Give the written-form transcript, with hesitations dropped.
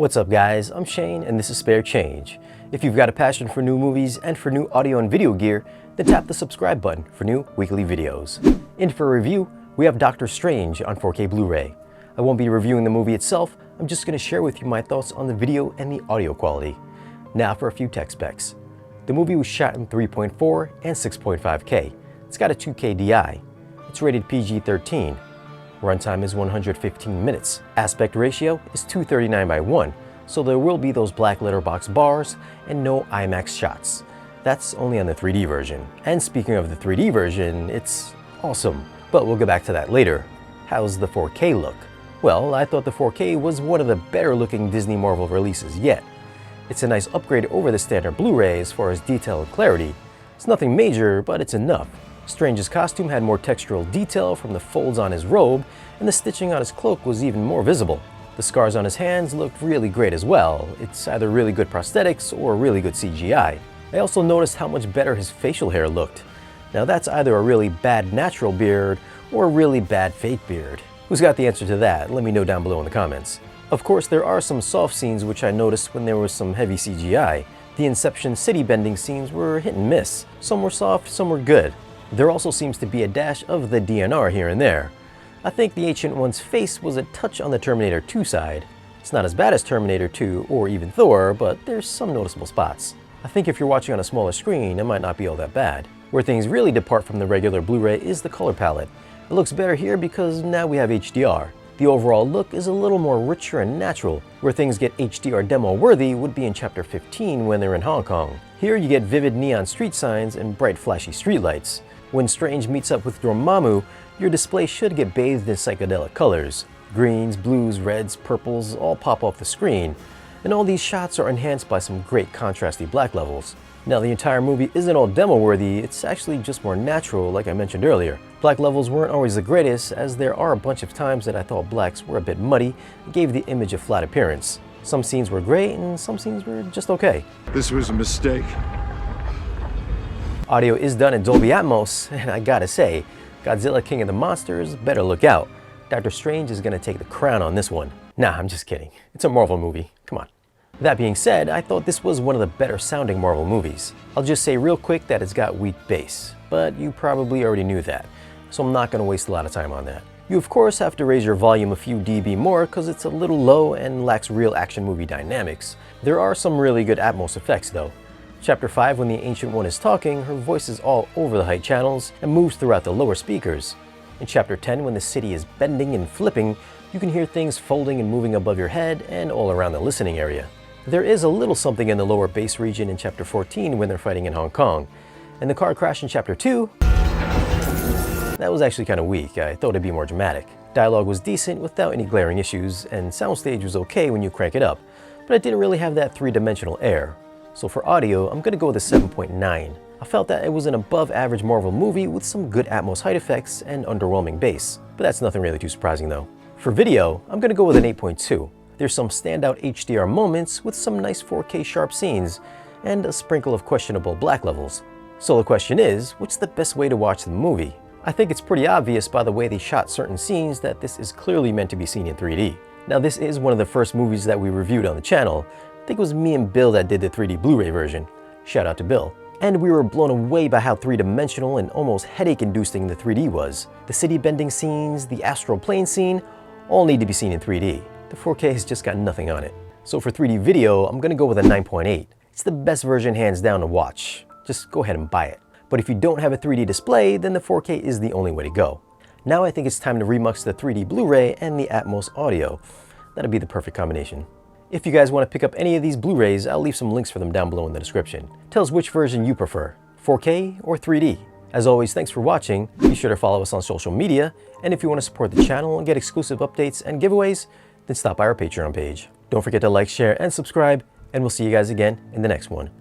What's up guys, I'm Shane and this is Spare Change. If you've got a passion for new movies and for new audio and video gear, then tap the subscribe button for new weekly videos. In for a review, we have Doctor Strange on 4K Blu-ray. I won't be reviewing the movie itself, I'm just going to share with you my thoughts on the video and the audio quality. Now for a few tech specs. The movie was shot in 3.4 and 6.5K. It's got a 2K DI. It's rated PG-13. Runtime is 115 minutes. Aspect ratio is 239:1, so there will be those black letterbox bars and no IMAX shots. That's only on the 3D version. And speaking of the 3D version, it's awesome. But we'll get back to that later. How's the 4K look? Well, I thought the 4K was one of the better looking Disney Marvel releases yet. It's a nice upgrade over the standard Blu-ray as far as detail and clarity. It's nothing major, but it's enough. Strange's costume had more textural detail from the folds on his robe, and the stitching on his cloak was even more visible. The scars on his hands looked really great as well. It's either really good prosthetics or really good CGI. I also noticed how much better his facial hair looked. Now that's either a really bad natural beard or a really bad fake beard. Who's got the answer to that? Let me know down below in the comments. Of course, there are some soft scenes which I noticed when there was some heavy CGI. The Inception city bending scenes were hit and miss. Some were soft, some were good. There also seems to be a dash of the DNR here and there. I think the Ancient One's face was a touch on the Terminator 2 side. It's not as bad as Terminator 2 or even Thor, but there's some noticeable spots. I think if you're watching on a smaller screen, it might not be all that bad. Where things really depart from the regular Blu-ray is the color palette. It looks better here because now we have HDR. The overall look is a little more richer and natural. Where things get HDR demo worthy would be in Chapter 15 when they're in Hong Kong. Here you get vivid neon street signs and bright flashy streetlights. When Strange meets up with Dormammu, your display should get bathed in psychedelic colors. Greens, blues, reds, purples all pop off the screen, and all these shots are enhanced by some great contrasty black levels. Now the entire movie isn't all demo worthy, it's actually just more natural like I mentioned earlier. Black levels weren't always the greatest, as there are a bunch of times that I thought blacks were a bit muddy and gave the image a flat appearance. Some scenes were great and some scenes were just okay. This was a mistake. Audio is done in Dolby Atmos, and I gotta say, Godzilla King of the Monsters better look out. Doctor Strange is gonna take the crown on this one. Nah, I'm just kidding. It's a Marvel movie, come on. That being said, I thought this was one of the better sounding Marvel movies. I'll just say real quick that it's got weak bass, but you probably already knew that, so I'm not gonna waste a lot of time on that. You of course have to raise your volume a few dB more because it's a little low and lacks real action movie dynamics. There are some really good Atmos effects though. Chapter 5, when the Ancient One is talking, her voice is all over the height channels and moves throughout the lower speakers. In Chapter 10, when the city is bending and flipping, you can hear things folding and moving above your head and all around the listening area. There is a little something in the lower bass region in Chapter 14 when they're fighting in Hong Kong. And the car crash in Chapter 2, that was actually kind of weak. I thought it'd be more dramatic. Dialogue was decent without any glaring issues, and soundstage was okay when you crank it up, but it didn't really have that three-dimensional air. So for audio, I'm gonna go with a 7.9. I felt that it was an above average Marvel movie with some good Atmos height effects and underwhelming bass, but that's nothing really too surprising though. For video, I'm gonna go with an 8.2. There's some standout HDR moments with some nice 4K sharp scenes and a sprinkle of questionable black levels. So the question is, what's the best way to watch the movie? I think it's pretty obvious by the way they shot certain scenes that this is clearly meant to be seen in 3D. Now this is one of the first movies that we reviewed on the channel. I think it was me and Bill that did the 3D Blu-ray version. Shout out to Bill. And we were blown away by how three-dimensional and almost headache-inducing the 3D was. The city bending scenes, the astral plane scene, all need to be seen in 3D. The 4K has just got nothing on it. So for 3D video, I'm gonna go with a 9.8. It's the best version hands down to watch. Just go ahead and buy it. But if you don't have a 3D display, then the 4K is the only way to go. Now I think it's time to remix the 3D Blu-ray and the Atmos audio. That'd be the perfect combination. If you guys want to pick up any of these Blu-rays, I'll leave some links for them down below in the description. Tell us which version you prefer, 4K or 3D. As always, thanks for watching. Be sure to follow us on social media, and if you want to support the channel and get exclusive updates and giveaways, then stop by our Patreon page. Don't forget to like, share, and subscribe, and we'll see you guys again in the next one.